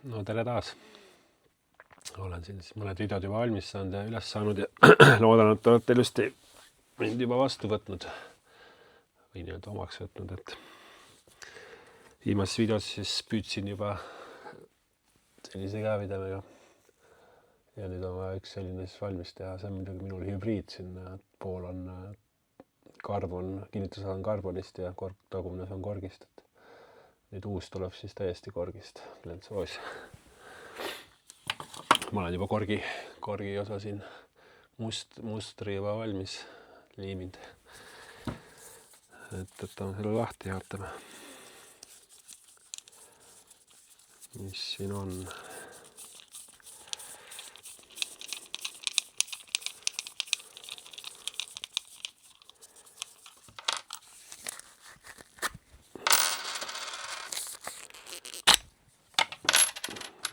No tere taas. Olen siin siis mõned videod juba valmis saanud ja üles saanud ja loodan, et olete ilusti mind juba vastu võtnud või nii-öelda omaks võtnud, et viimases videos siis püüdsin juba sellise käevidemega ja nüüd on vaja üks selline siis valmis teha. See on muidugi minul hübriid, siin pool on karbon, kinnitusosa on karbonist ja tagumine on korgist. Nüüd uus tuleb siis täiesti korgist, plentsoos. Ma olen juba korgi osa siin mustri juba valmis liiminud. Et võtame selle lahti ja vaatame, mis siin on.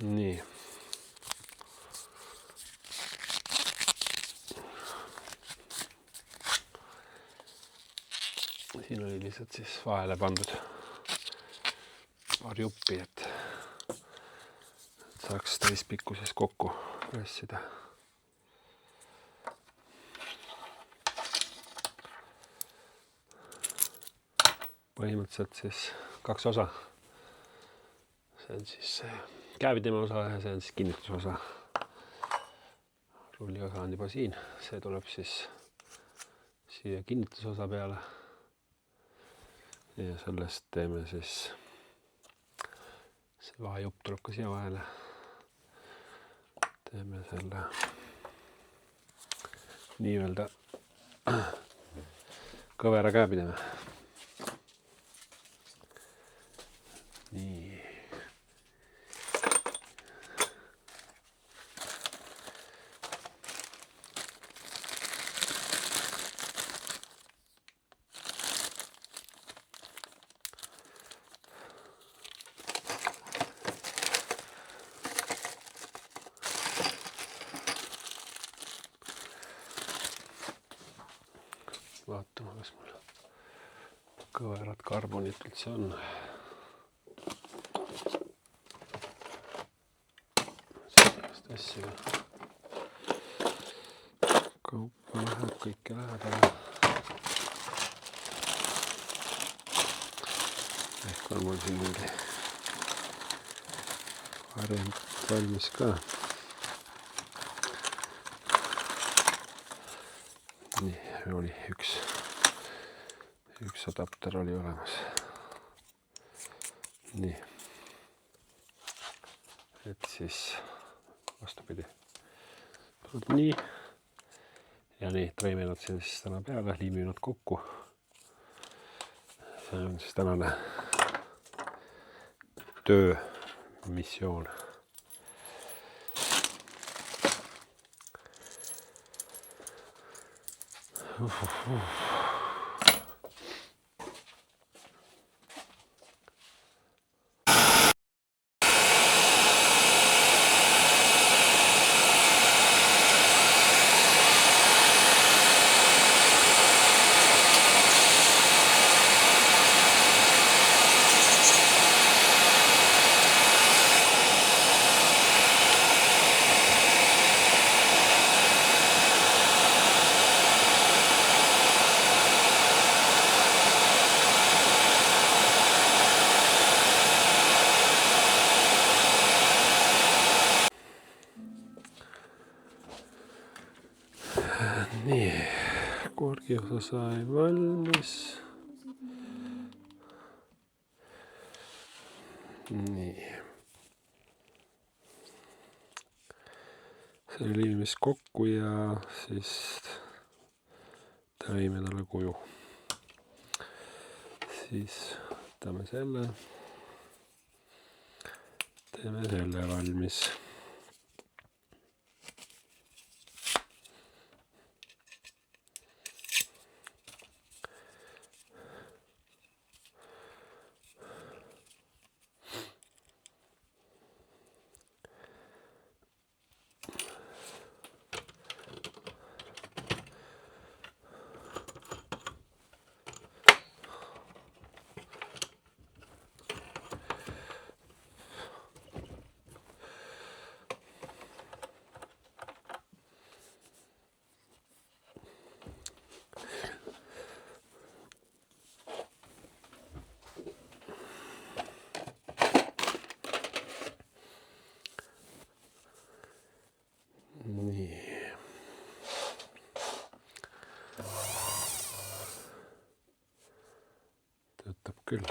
Nii. Siin oli lihtsalt siis vahele pandud paar juppi, et saaks täispikkuses kokku pressida. Põhimõtteliselt siis kaks osa. See on siis käevideme osa ja see on siis kinnitusosa. Rulli osa on juba siin. See tuleb siis siia kinnitusosa peale. Ja sellest teeme siis, see vahejupp tuleb ka siia vahele. Teeme selle nii-öelda kõvera käepideme. Nii. Vaatame, kas mul kõverad karbonit üldse on. Sellist asja. Kaupa läheb, kõike läheb. Ehk on mul siin mingi variant valmis ka. Nii, oli üks adapter oli olemas. Nii. Et siis vastupidi. Nii. Ja nii, treeninud siis täna peale, liiminud kokku. See on siis tänane töömissioon. Nii, korgi osa sai valmis. Nii. See liimis kokku ja siis tõime talle kuju. Siis võtame selle. Teeme selle valmis. nii. Töötab küll.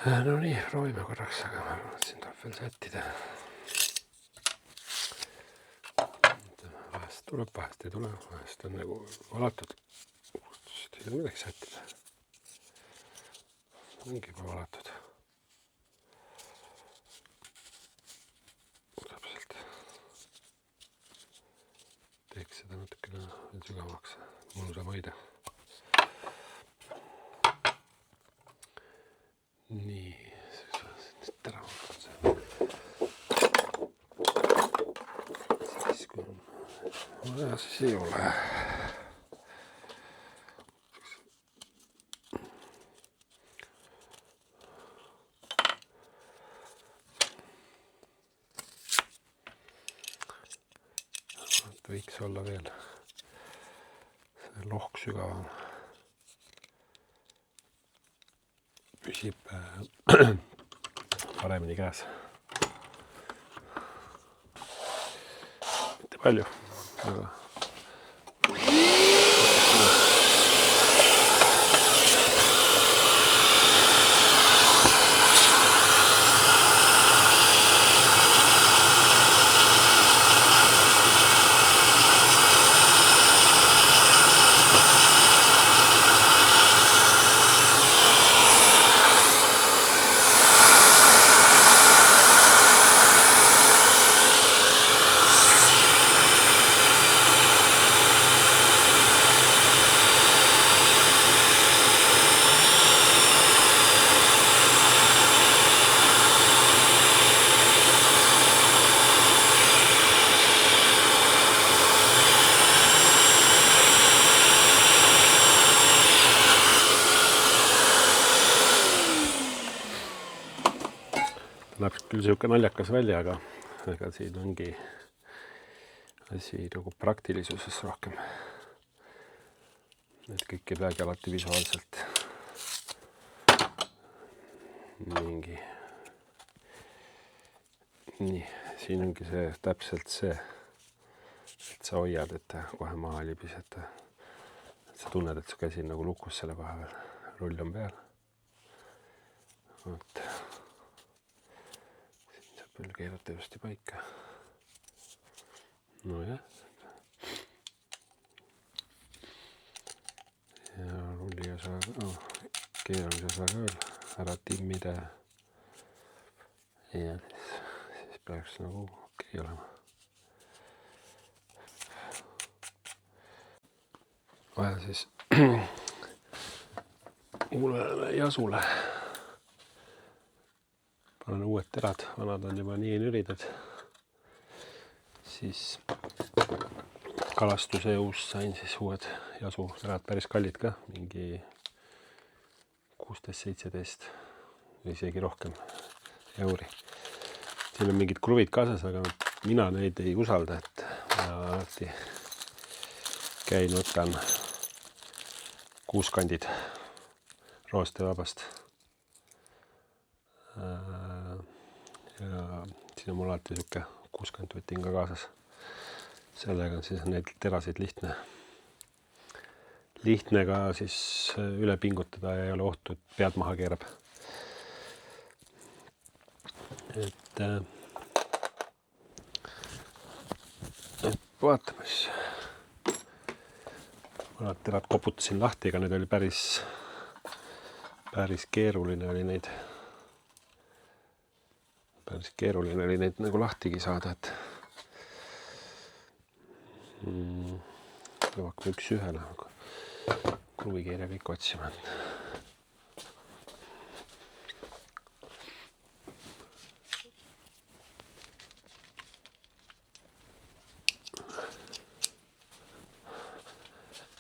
No nii, proovime korraks, aga ma arvan, et siin tuleb veel sättida. Vahest tuleb, vahest ei tule, vahest on nagu valatud. Ei ole midagi sättida. Ongi juba valatud. Täpselt. Teeks seda natukene veel sügavaks. Mõnusam hoida. Nii, teravalt see. Siis kui on vaja, siis ei ole. Võiks olla veel see lohk sügavam. Püsib paremini käes. Mitte palju, aga näeb küll siuke naljakas välja, aga ega siin ongi asi nagu praktilisuses rohkem. Et kõik ei peagi alati visuaalselt mingi. Nii, siin ongi see täpselt see, et sa hoiad, et kohe maha ei libise, et sa tunned, et su käsi on nagu lukus selle koha peal. Rull on peal. Võt. Veel keerata justi paika. No jah. Ja rulli osa, keeramise osa ka veel ära timmida. Ja siis peaks nagu okei olema. Vaja siis uulele jasule. Panen uued terad, vanad on juba nii nüridad. Siis kalastuse jõust sain siis uued jasu terad, päris kallid ka, mingi 16-17 või isegi rohkem euri. Siin on mingid kruvid kaasas, aga mina neid ei usalda, et ma alati käin, võtan kuuskandid roostevabast. Ja siin on mul alati siuke kuuskandvõtin ka kaasas. Sellega on siis neid terasid lihtne ka siis üle pingutada ja ei ole ohtu, et pead maha keerab. Et vaatame siis. Mõned terad koputasin lahti, aga need oli päris keeruline oli neid. Päris keeruline oli neid nagu lahtigi saada, et hakkame üks ühele kruvikeerja kõik otsima.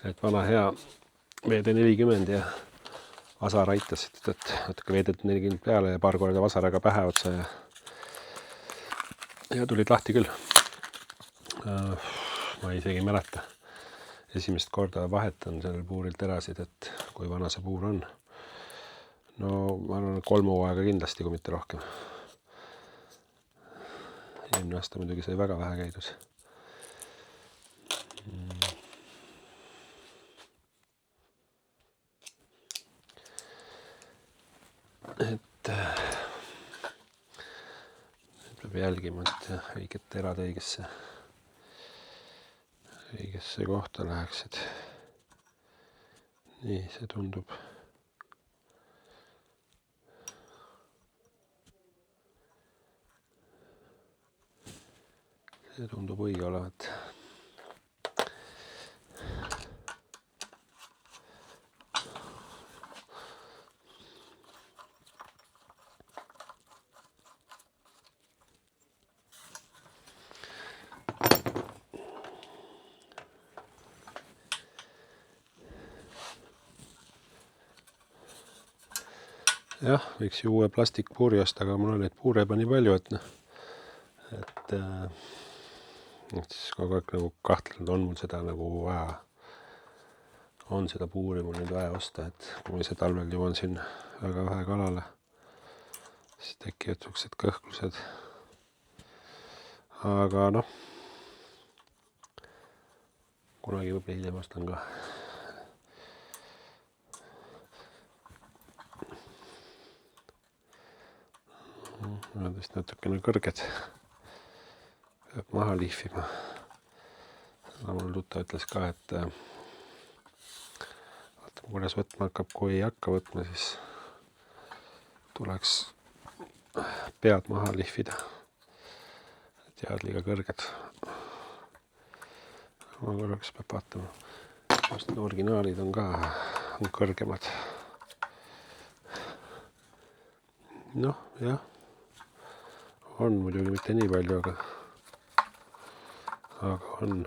Et vana hea VD40 ja vasar aitasid, et natuke VD40 peale ja paar korda vasaraga pähe otsa ja tulid lahti küll. Ma isegi ei mäleta. Esimest korda vahetan sellel puuril terasid, et kui vana see puur on. No ma arvan, 3 hooaega kindlasti, kui mitte rohkem. Eelmine aasta muidugi sai väga vähe käidud. Et peab jälgima, et õiged terad õigesse kohta läheksid. Nii, see tundub õige olevat. Jah, võiks ju uue plastikpuuri osta, aga mul on neid puure juba nii palju, et siis kogu aeg nagu kahtlenud, on mul seda nagu vaja, on seda puuri mul nüüd vaja osta, et kui ma ise talvel jõuan siin väga vähe kalale, siis tekivad niisugused kõhklused. Aga noh, kunagi võib hiljem ostan ka. Nad vist natukene kõrged. Peab maha lihvima. Seda mul tuttav ütles ka, et vaatame, kuidas võtma hakkab, kui ei hakka võtma, siis tuleks pead maha lihvida. Et jäävad liiga kõrged. Ma korraks peab vaatama. Just originaalid on ka kõrgemad. Noh, jah. On muidugi mitte nii palju, aga on.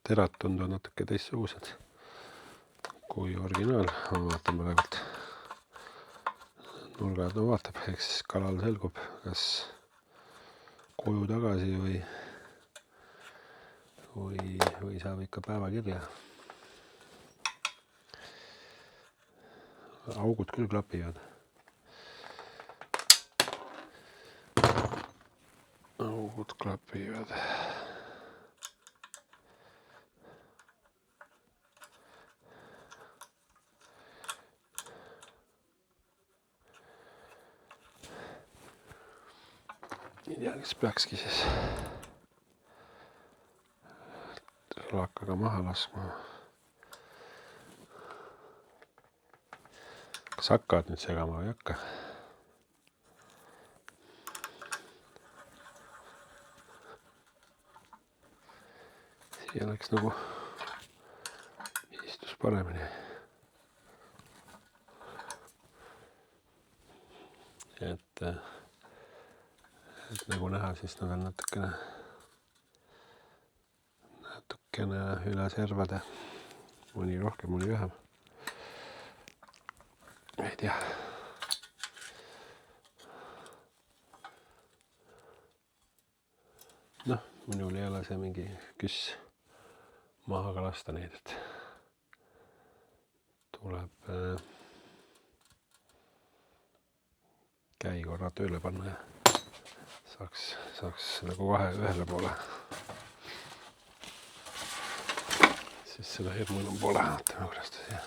Terad tunduvad natuke teistsugused kui originaal. Ma vaatan praegult nurgad, vaatab, eks kalal selgub, kas koju tagasi või saab ikka päevakirja. Augud küll klapivad. Augud klapivad. Ei tea, kes peakski siis laakaga maha laskma. Kas hakkavad nüüd segama või hakka? Siia läks nagu istus paremini. Et nagu näha, siis nad on natukene üle servade. Mõni rohkem, mõni vähem. Ei tea. Noh, minul ei ole see mingi küss maha ka lasta neid, et tuleb käi korra tööle panna ja saaks nagu vahe ühele poole. Siis seda hirmu enam pole, vaatame, kuidas ta siia.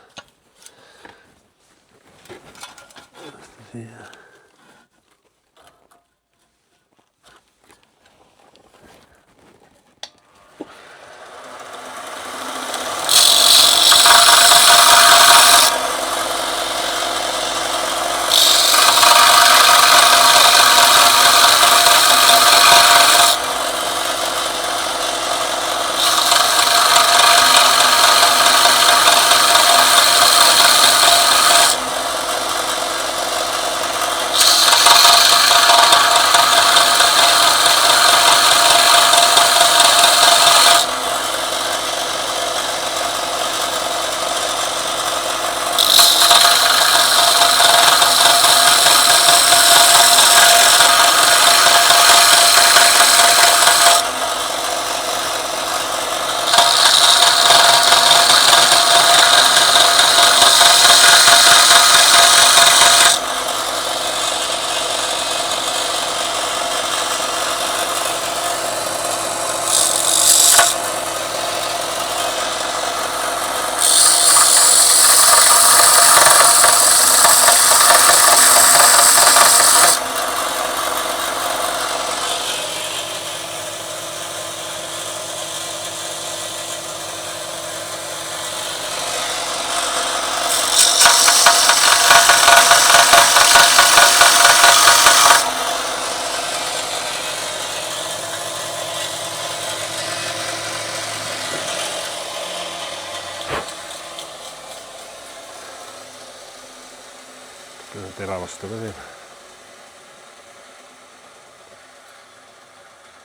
teravastu ka teeb.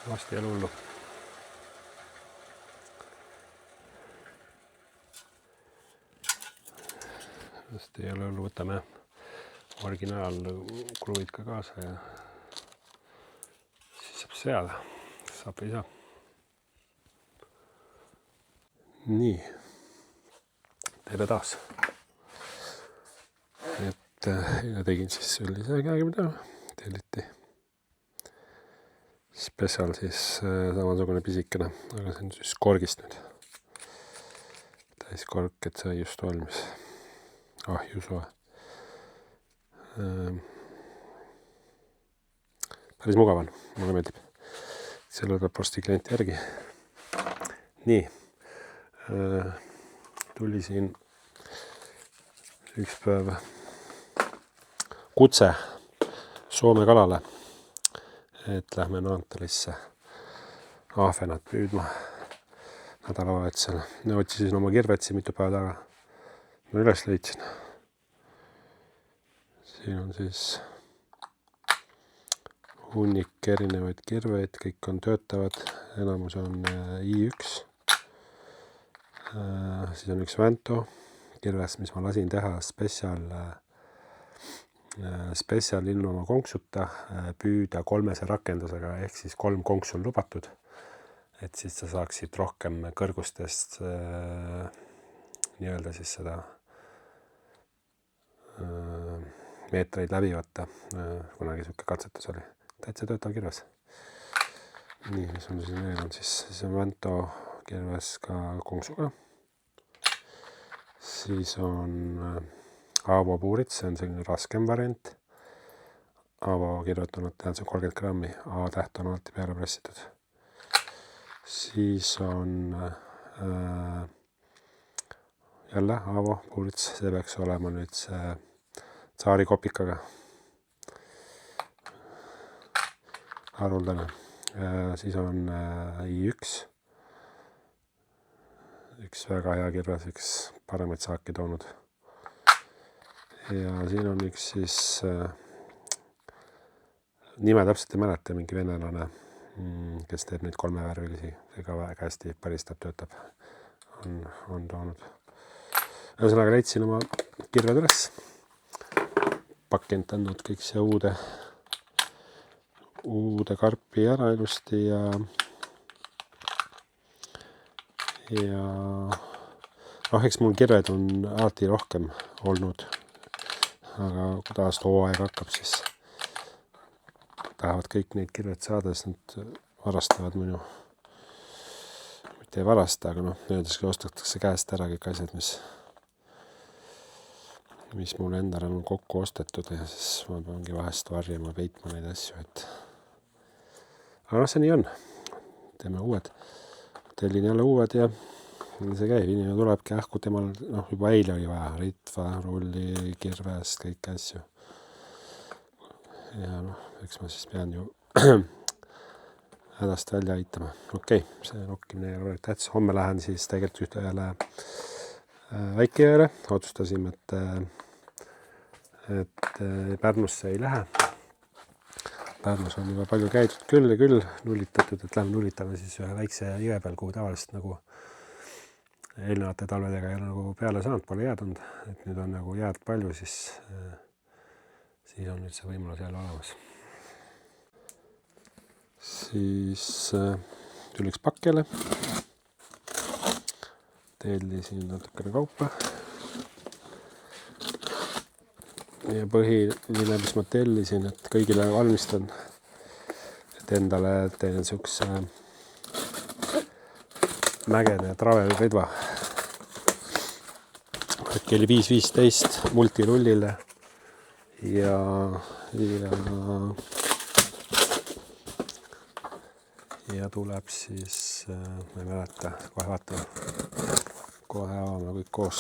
Vast ei ole hullu. Vast ei ole hullu, võtame originaal kruvid ka kaasa ja siis saab seada. Saab või saa. Nii. Tere taas. Et tegin siis sellise käega mida telliti. Special siis samasugune pisikene, aga see on siis korgist nüüd. Täis kork, et see just valmis. Jusoe. Päris mugav on, mulle meeldib. Selle peab posti klienti järgi. Nii. Tuli siin üks päev kutse Soome kalale, et lähme Naantalisse ahvenat püüdma nädalavahetusel. Otsisin oma kirvetsi mitu päeva taga. Ma üles leidsin. Siin on siis hunnik erinevaid kirveid, kõik on töötavad. Enamus on I1. Siis on üks Vanto kirves, mis ma lasin teha spetsial ilma oma konksuta püüda 3 rakendusega, ehk siis 3 konksu on lubatud, et siis sa saaksid rohkem kõrgustest nii-öelda siis seda meetreid läbi võtta. Kunagi siuke katsetus oli. Täitsa töötav kirves. Nii, mis on siin veel on siis on Vanto kirves ka konksuga. Siis on Aavo puurits, see on selline raskem variant. Aavo kirjutanud, see on 30 grammi, A-täht on alati peale pressitud. Siis on jälle Aavo puurits, see peaks olema nüüd see Tsaari kopikaga. Haruldane. Siis on I1. Üks väga hea kirves, üks paremaid saaki toonud. Ja siin on üks siis nime täpselt ei mäleta, mingi venelane, kes teeb neid 3 värvilisi. See ka väga hästi päristab, töötab. On toonud. Ühesõnaga leidsin oma kirved üles. Pakend andnud kõik see uude karpi ära ilusti ja eks mul kirved on alati rohkem olnud, aga kui taas hooaeg hakkab, siis tahavad kõik neid kirved saada, siis nad varastavad minu, mitte ei varasta, aga öeldeski ostetakse käest ära kõik asjad, mis mul endal on kokku ostetud ja siis ma peangi vahest varjama, peitma neid asju, aga see nii on, teeme uued. Tellin jälle uued ja see käib, inimene tulebki ähku temal, juba eile oli vaja ritva, rulli, kirvest, kõik asju. Ja eks ma siis pean ju hädast välja aitama. Okei, see nokkimine ei ole tähtis. Homme lähen siis tegelikult ühele Väikejõele. Otsustasime, et Pärnusse ei lähe. Pärnus on juba palju käidud küll ja küll nullitatud, et lähme nullitame siis ühe väikse jõe peal, kuhu tavaliselt nagu eelnevate talvedega ei ole nagu peale saanud, pole jääd olnud, et nüüd on nagu jääd palju, siis on nüüd see võimalus jälle olemas. Siis tuli üks pakk jälle. Tellisin natukene kaupa. Ja põhiline, mis ma tellisin, et kõigile valmistan, et endale teen siukse mägede travelridva. Äkki oli 5.15 multirullile ja tuleb siis, ma ei mäleta, kohe vaatame, kohe avame kõik koos.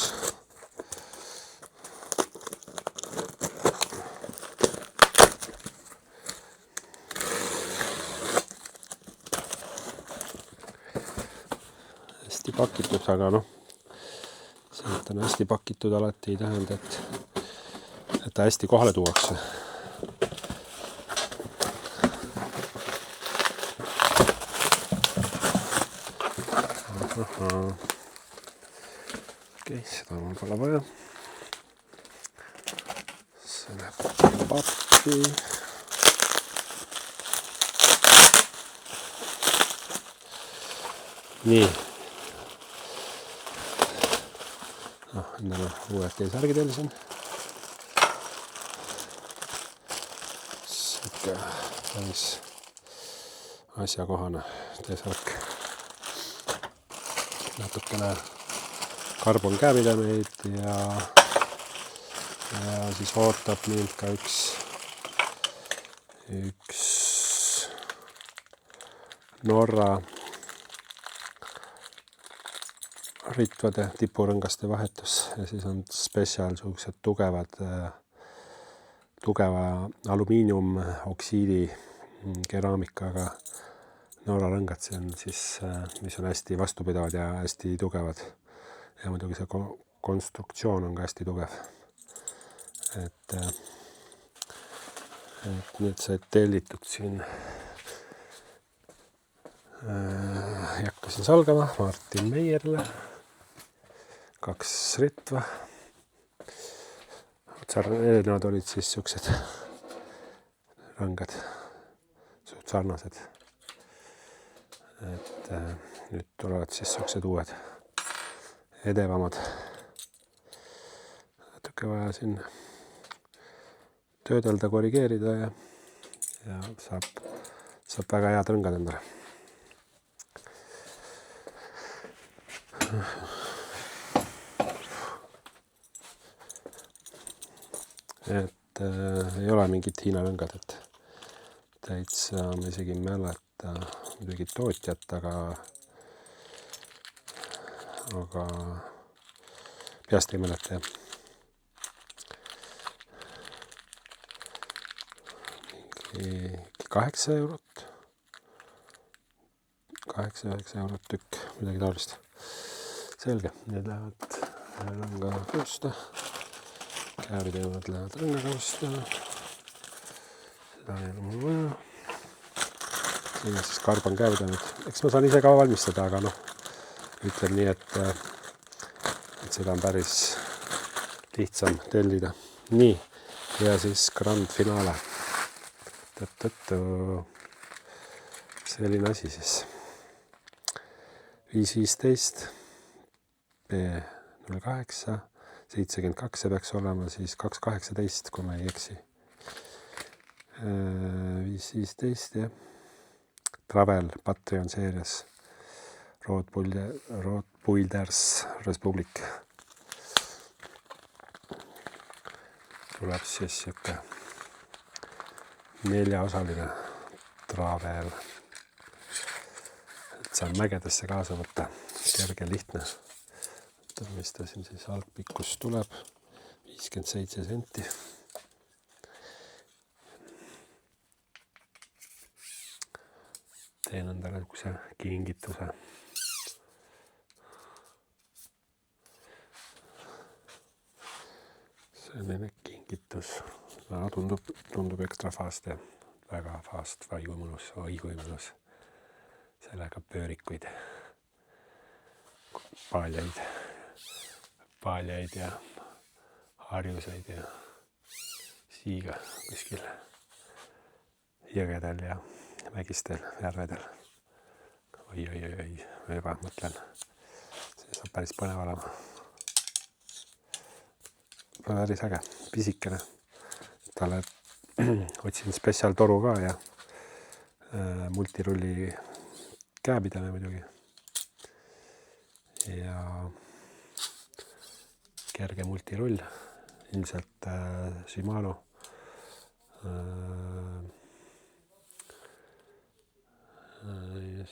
Hästi pakitud, aga see, et on hästi pakitud, alati ei tähenda, et ta hästi kohale tuuakse. Okei, seda mul pole vaja. See läheb pappi. Nii. Endale uued T-särgi tellisin. Sikke päris asjakohane T-särk. Natukene karbon käepidemeid ja siis ootab mind ka üks Norra ritvade tipurõngaste vahetus ja siis on spetsiaal suuksed tugeva alumiiniumoksiidi keraamikaga Norra rõngad, see on siis, mis on hästi vastupidavad ja hästi tugevad. Ja muidugi see konstruktsioon on ka hästi tugev. Et nüüd sai tellitud siin. Hakkasin salgama Martin Meierile. 2 ritva. Erinevad olid siis siuksed rõngad, suht sarnased. Et nüüd tulevad siis siuksed uued edevamad. Natuke vaja siin töödelda, korrigeerida ja saab väga head rõngad endale. Et ei ole mingit Hiina rõngad, et täitsa ma isegi ei mäleta midagi tootjat, aga peast ei mäleta. 8 eurot. 8-9 eurot tükk, midagi taolist. Selge, need lähevad rõngakausta. Käepidevad lähevad rõngakausta. Seda ei ole mul vaja. Siin on siis karbon käepidevad. Eks ma saan ise ka valmistada, aga ütlen nii, et seda on päris lihtsam tellida. Nii, ja siis grand finaale. Selline asi siis. 5.15 B08 72, see peaks olema siis 2.18, kui ma ei eksi. 5.15 ja Travel Patreon seerias Roodbuilders Republic. Tuleb siis siuke 4-osaline travel. Saan mägedesse kaasa võtta. Kerge, lihtne. Mis ta siin siis algpikkus tuleb? 57 senti. Teen endale kingituse. Selline kingitus. Tundub ekstra fast ja väga fast, vaigumõnus. Sellega pöörikuid, paljaid ja harjuseid ja siiga kuskil jõgedel ja mägistel järvedel. Oi, juba mõtlen. See saab päris põnev olema. Päris äge, pisikene. Talle otsin spetsiaaltoru ka ja multirulli käepideme muidugi. Ja kerge multirull, ilmselt Shimano.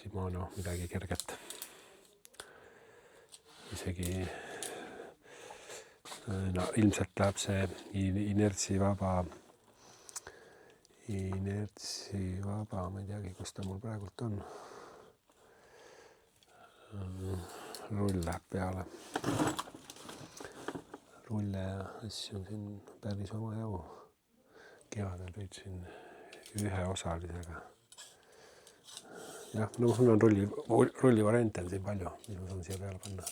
Shimano midagi kerget. Isegi ilmselt läheb see inertsivaba, ma ei teagi, kus ta mul praegult on. Rull läheb peale. mulle ja asju on siin päris oma jagu. Kevadel püüdsin ühe osalisega. Jah, no mul on rullivariante on siin palju, mis ma saan siia peale panna.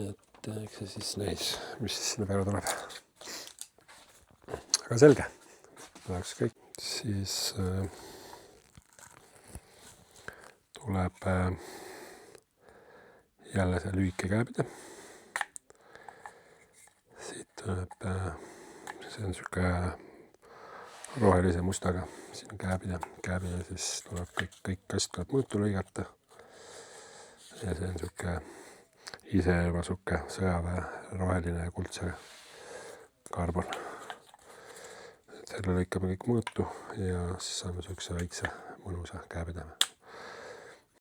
Et eks see siis näis, mis siis sinna peale tuleb. Aga selge, oleks kõik. Siis tuleb jälle see lühike kääbida. Siit tuleb, see on siuke rohelise mustaga, siin on kääbida, siis tuleb kõik asjad tuleb mõõtu lõigata. Ja see on siuke ise juba siuke sõjaväe roheline ja kuldse karbon. Selle lõikame kõik mõõtu ja siis saame siukse väikse mõnusa kääbida.